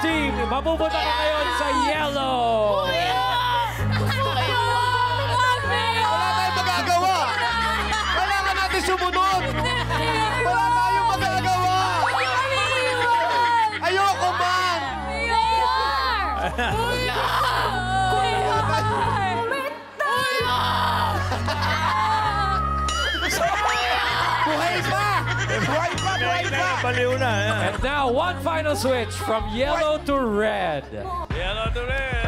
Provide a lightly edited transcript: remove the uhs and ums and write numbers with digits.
team, mapupunta ka ngayon sa yellow. Wala tayong magagawa. Kailangan natin sumunod. Wala tayong magagawa. Ayoko man. Buhay pa! Buhay pa! Buhay pa! And now, one final switch from yellow to red. Yellow to red.